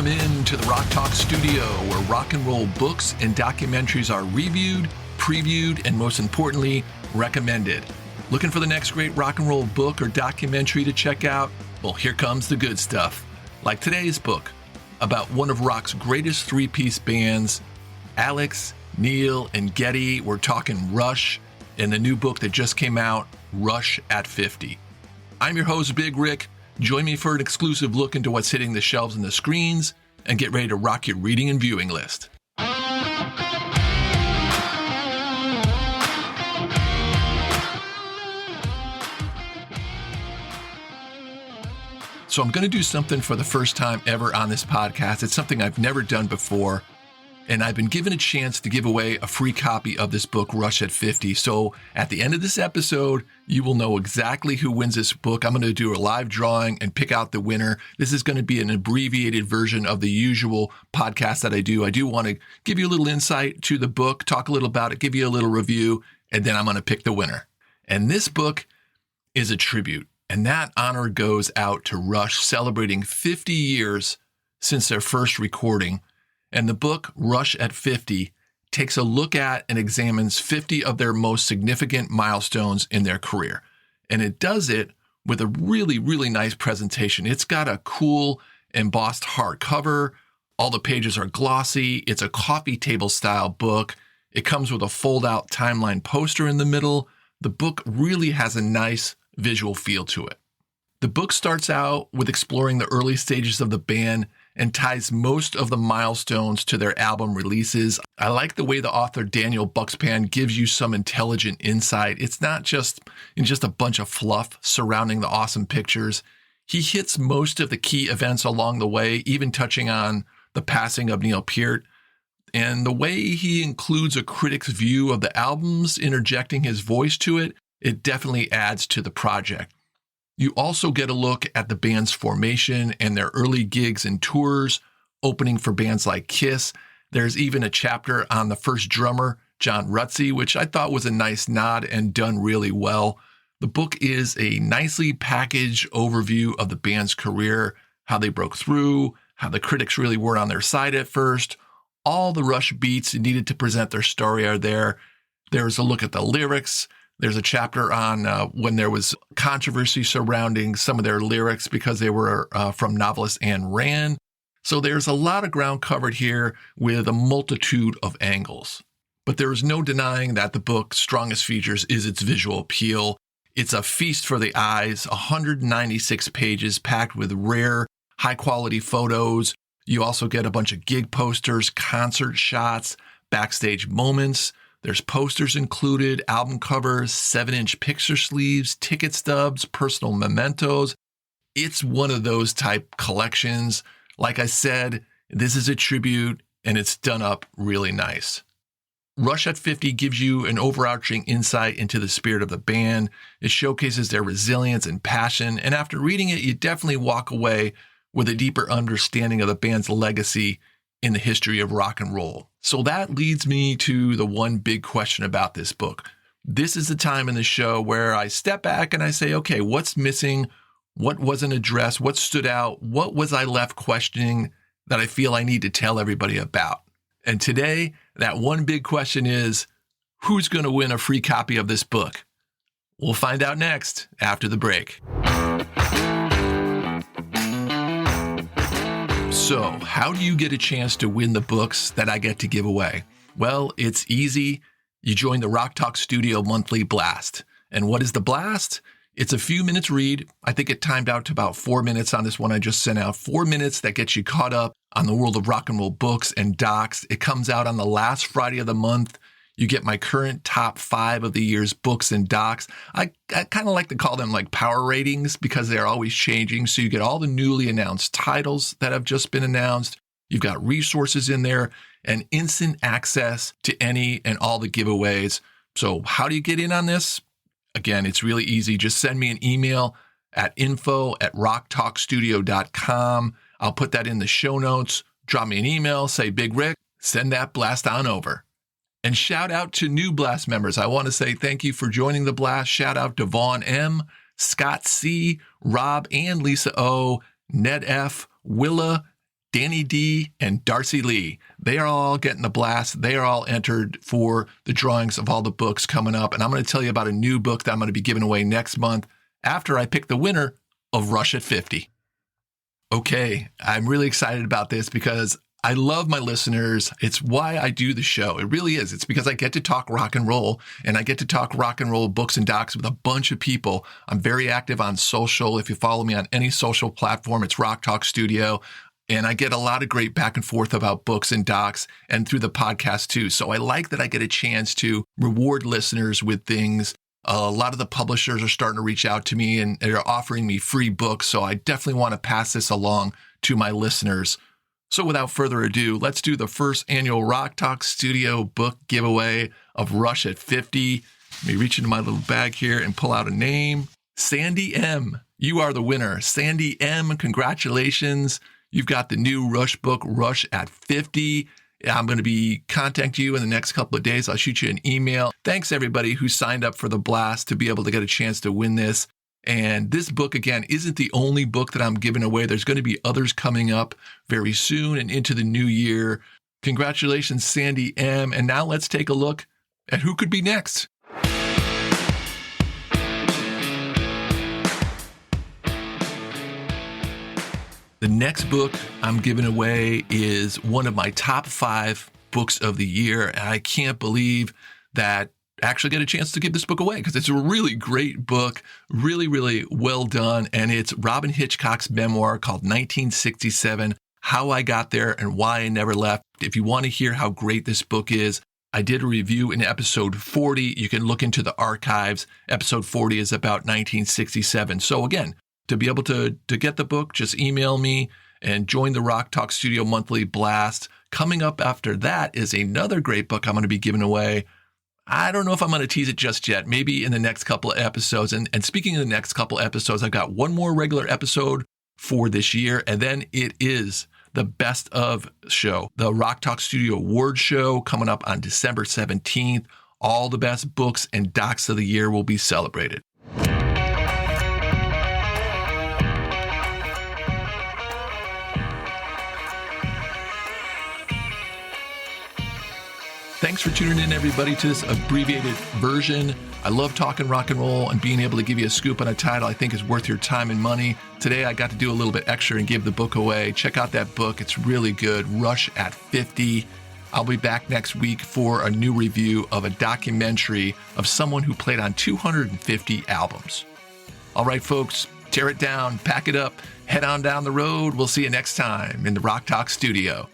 Welcome in to the Rock Talk Studio, where rock and roll books and documentaries are reviewed, previewed, and most importantly, recommended. Looking for the next great rock and roll book or documentary to check out? Well, here comes the good stuff. Like today's book, about one of rock's greatest three-piece bands, Alex, Neil, and Geddy. We're talking Rush, and the new book that just came out, Rush at 50. I'm your host, Big Rick. Join me for an exclusive look into what's hitting the shelves and the screens, and get ready to rock your reading and viewing list. So I'm going to do something for the first time ever on this podcast. It's something I've never done before, and I've been given a chance to give away a free copy of this book, Rush at 50. So at the end of this episode, you will know exactly who wins this book. I'm going to do a live drawing and pick out the winner. This is going to be an abbreviated version of the usual podcast that I do. I do want to give you a little insight to the book, talk a little about it, give you a little review, and then I'm going to pick the winner. And this book is a tribute, and that honor goes out to Rush, celebrating 50 years since their first recording. And the book, Rush at 50, takes a look at and examines 50 of their most significant milestones in their career. And it does it with a really, really nice presentation. It's got a cool embossed hardcover. All the pages are glossy. It's a coffee table style book. It comes with a fold-out timeline poster in the middle. The book really has a nice visual feel to it. The book starts out with exploring the early stages of the band and ties most of the milestones to their album releases. I like the way the author Daniel Buxpan gives you some intelligent insight. It's not just a bunch of fluff surrounding the awesome pictures. He hits most of the key events along the way, even touching on the passing of Neil Peart. And the way he includes a critic's view of the albums, interjecting his voice to it, it definitely adds to the project. You also get a look at the band's formation and their early gigs and tours, opening for bands like Kiss. There's even a chapter on the first drummer, John Rutsey, which I thought was a nice nod and done really well. The book is a nicely packaged overview of the band's career, how they broke through, how the critics really were on their side at first. All the Rush beats needed to present their story are there. There's a look at the lyrics. There's a chapter on when there was controversy surrounding some of their lyrics because they were from novelist Ayn Rand. So there's a lot of ground covered here with a multitude of angles. But there is no denying that the book's strongest features is its visual appeal. It's a feast for the eyes, 196 pages packed with rare, high-quality photos. You also get a bunch of gig posters, concert shots, backstage moments. There's posters included, album covers, 7-inch picture sleeves, ticket stubs, personal mementos. It's one of those type collections. Like I said, this is a tribute, and it's done up really nice. Rush at 50 gives you an overarching insight into the spirit of the band. It showcases their resilience and passion, and after reading it, you definitely walk away with a deeper understanding of the band's legacy in the history of rock and roll. So that leads me to the one big question about this book. This is the time in the show where I step back and I say, okay, what's missing? What wasn't addressed? What stood out? What was I left questioning that I feel I need to tell everybody about? And today, that one big question is, who's going to win a free copy of this book? We'll find out next after the break. So, how do you get a chance to win the books that I get to give away? Well, it's easy. You join the Rock Talk Studio monthly blast. And what is the blast? It's a few minutes read. I think it timed out to about 4 minutes on this one I just sent out. 4 minutes that gets you caught up on the world of rock and roll books and docs. It comes out on the last Friday of the month. You get my current top 5 of the year's books and docs. I kind of like to call them like power ratings because they're always changing. So you get all the newly announced titles that have just been announced. You've got resources in there and instant access to any and all the giveaways. So how do you get in on this? Again, it's really easy. Just send me an email at info@rocktalkstudio.com. I'll put that in the show notes. Drop me an email, say, Big Rick, send that blast on over. And shout out to new Blast members. I want to say thank you for joining the Blast. Shout out to Vaughn M., Scott C., Rob and Lisa O., Ned F., Willa, Danny D, and Darcy Lee. They are all getting the blast. They are all entered for the drawings of all the books coming up. And I'm going to tell you about a new book that I'm going to be giving away next month after I pick the winner of Rush at 50. Okay, I'm really excited about this because I love my listeners. It's why I do the show. It really is. It's because I get to talk rock and roll, and I get to talk rock and roll books and docs with a bunch of people. I'm very active on social. If you follow me on any social platform, it's Rock Talk Studio. And I get a lot of great back and forth about books and docs and through the podcast too. So I like that I get a chance to reward listeners with things. A lot of the publishers are starting to reach out to me and they're offering me free books. So I definitely want to pass this along to my listeners. So without further ado, let's do the first annual Rock Talk Studio book giveaway of Rush at 50. Let me reach into my little bag here and pull out a name. Sandy M. You are the winner. Sandy M. Congratulations. You've got the new Rush book, Rush at 50. I'm going to be contacting you in the next couple of days. I'll shoot you an email. Thanks, everybody who signed up for the blast to be able to get a chance to win this. And this book, again, isn't the only book that I'm giving away. There's going to be others coming up very soon and into the new year. Congratulations, Sandy M. And now let's take a look at who could be next. The next book I'm giving away is one of my top 5 books of the year. And I can't believe that I actually get a chance to give this book away because it's a really great book, really, really well done. And it's Robyn Hitchcock's memoir called 1967, How I Got There and Why I Never Left. If you want to hear how great this book is, I did a review in episode 40. You can look into the archives. Episode 40 is about 1967. So again, to be able to get the book, just email me and join the Rock Talk Studio monthly blast. Coming up after that is another great book I'm going to be giving away. I don't know if I'm going to tease it just yet, maybe in the next couple of episodes. And speaking of the next couple of episodes, I've got one more regular episode for this year, and then it is the Best of show, the Rock Talk Studio Award Show coming up on December 17th. All the best books and docs of the year will be celebrated. Thanks for tuning in, everybody, to this abbreviated version. I love talking rock and roll, and being able to give you a scoop on a title I think is worth your time and money. Today, I got to do a little bit extra and give the book away. Check out that book. It's really good. Rush at 50. I'll be back next week for a new review of a documentary of someone who played on 250 albums. All right, folks, tear it down, pack it up, head on down the road. We'll see you next time in the Rock Talk Studio.